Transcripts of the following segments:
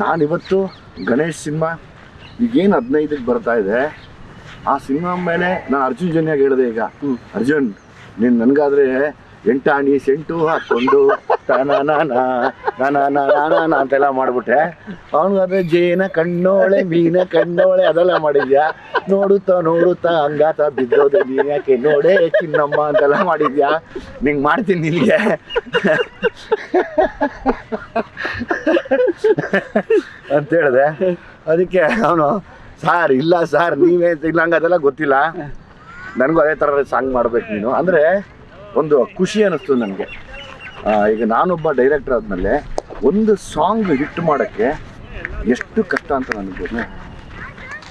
ನಾನಿವತ್ತು ಗಣೇಶ್ ಸಿನಿಮಾ ಈಗೇನು 15ಕ್ಕೆ ಬರ್ತಾ ಇದೆ, ಆ ಸಿನಿಮಾ ಮೇಲೆ ನಾನು ಅರ್ಜುನ್ ಜನ್ಯಾಗ ಹೇಳಿದೆ. ಈಗ ಅರ್ಜುನ್ ನೀನು ನನಗಾದರೆ 8 ಆಣಿ ಸೆಂಟು ಹಾಕ್ಕೊಂಡು ಅಂತೆಲ್ಲ ಮಾಡಿಬಿಟ್ಟೆ. ಅವನಿಗಾದ್ರೆ ಜೇನ ಕಣ್ಣೋಳೆ ಮೀನ ಕಣ್ಣೋಳೆ ಅದೆಲ್ಲ ಮಾಡಿದ್ಯಾ. ನೋಡುತ್ತಾ ಹಂಗಾತ ಬಿದ್ದೋದು ನೀನು ಯಾಕೆ ನೋಡೇ ಚಿನ್ನಮ್ಮ ಅಂತೆಲ್ಲ ಮಾಡಿದ್ಯಾ. ನಿಂಗೆ ಮಾಡ್ತೀನಿ ನಿನಗೆ ಅಂತ ಹೇಳಿದೆ. ಅದಕ್ಕೆ ಅವನು ಸಾರ್ ಇಲ್ಲ ಸಾರ್ ನೀವೇ ಇಲ್ಲ, ಹಂಗೆ ಅದೆಲ್ಲ ಗೊತ್ತಿಲ್ಲ, ನನಗೂ ಅದೇ ಥರ ಸಾಂಗ್ ಮಾಡ್ಬೇಕು ನೀನು ಅಂದರೆ ಒಂದು ಖುಷಿ ಅನ್ನಿಸ್ತು ನನಗೆ. ಈಗ ನಾನೊಬ್ಬ ಡೈರೆಕ್ಟರ್ ಆದಮೇಲೆ ಒಂದು ಸಾಂಗ್ ಹಿಟ್ ಮಾಡೋಕ್ಕೆ ಎಷ್ಟು ಕಷ್ಟ ಅಂತ ನನಗೆ ಗೊತ್ತು,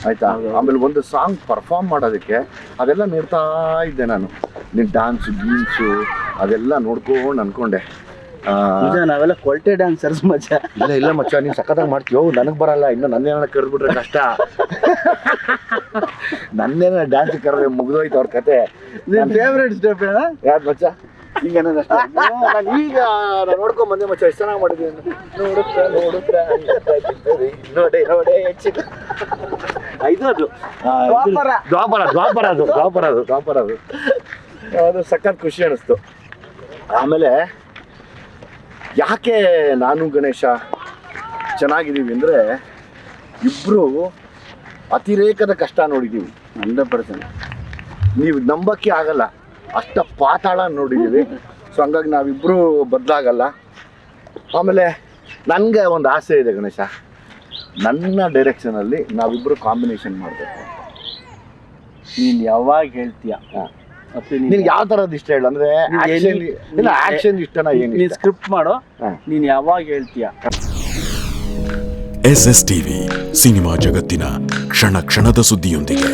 ಆಯಿತಾ. ಆಮೇಲೆ ಒಂದು ಸಾಂಗ್ ಪರ್ಫಾರ್ಮ್ ಮಾಡೋದಕ್ಕೆ ಅದೆಲ್ಲ ನೋಡ್ತಾ ಇದ್ದೆ ನಾನು. ನಿನ್ನ ಡ್ಯಾನ್ಸು ಗೀನ್ಸು ಅದೆಲ್ಲ ನೋಡ್ಕೊಂಡು ಅಂದ್ಕೊಂಡೆ ನಾವೆಲ್ಲ ಕ್ವಾಲಿಟಿ ಡ್ಯಾನ್ಸರ್ಸ್ ಮಚ್ಚ. ಇಲ್ಲ ಮಚ್ಚ, ನೀನು ಸಖತ್ತಾಗಿ ಮಾಡ್ತೀವೋ, ನನಗೆ ಬರಲ್ಲ. ಇನ್ನು ನನ್ನೇನ ಕರೆದ್ಬಿಟ್ರೆ ಕಷ್ಟ. ನನ್ನೇನ ಡ್ಯಾನ್ಸ್ ಕರೆದ್ರೆ ಮುಗಿದೋಯ್ತು ಅವ್ರ ಕತೆ. ನಿನ್ನ ಫೇವ್ರೇಟ್ ಸ್ಟೆಪ್ ಏನ ಯಾರು ಮಚ್ಚ? ಈಗ ನಾನು ಈಗ ನಾನು ನೋಡ್ಕೊಂಡ್ ಬಂದೆ ಮಚ್ಚ, ಎಷ್ಟು ಚೆನ್ನಾಗಿ ಮಾಡಿದ್ದೀನಿ. ನೋಡುತ್ತಾ ನೋಡೇ ಇದು ದ್ವಾಪರ ಅದು ಸಖತ್ ಖುಷಿ ಅನ್ನಿಸ್ತು. ಆಮೇಲೆ ಯಾಕೆ ನಾನು ಗಣೇಶ ಚೆನ್ನಾಗಿದ್ದೀವಿ ಅಂದರೆ ಇಬ್ಬರು ಅತಿರೇಕದ ಕಷ್ಟ ನೋಡಿದ್ದೀವಿ. 100%. ನೀವು ನಂಬಕ್ಕೆ ಆಗಲ್ಲ, ಅಷ್ಟ ಪಾತಾಳ ನೋಡಿದ್ದೀವಿ. ಸೊ ಹಂಗಾಗಿ ನಾವಿಬ್ಬರು ಬದಲಾಗಲ್ಲ. ಆಮೇಲೆ ನನಗೆ ಒಂದು ಆಸೆ ಇದೆ ಗಣೇಶ, ನನ್ನ ಡೈರೆಕ್ಷನಲ್ಲಿ ನಾವಿಬ್ಬರು ಕಾಂಬಿನೇಷನ್ ಮಾಡಬೇಕು. ನೀನು ಯಾವಾಗ ಹೇಳ್ತೀಯ? ನಿನ್ಗೆ ಯಾವ ಥರದ್ದು ಇಷ್ಟ ಹೇಳು, ಅಂದರೆ ಆ್ಯಕ್ಷನ್ ಇಷ್ಟನಾ? ಏನು ನೀನು ಸ್ಕ್ರಿಪ್ಟ್ ಮಾಡೋ, ನೀನು ಯಾವಾಗ ಹೇಳ್ತೀಯ? SS TV ಸಿನಿಮಾ ಜಗತ್ತಿನ ಕ್ಷಣ ಕ್ಷಣದ ಸುದ್ದಿಯೊಂದಿಗೆ.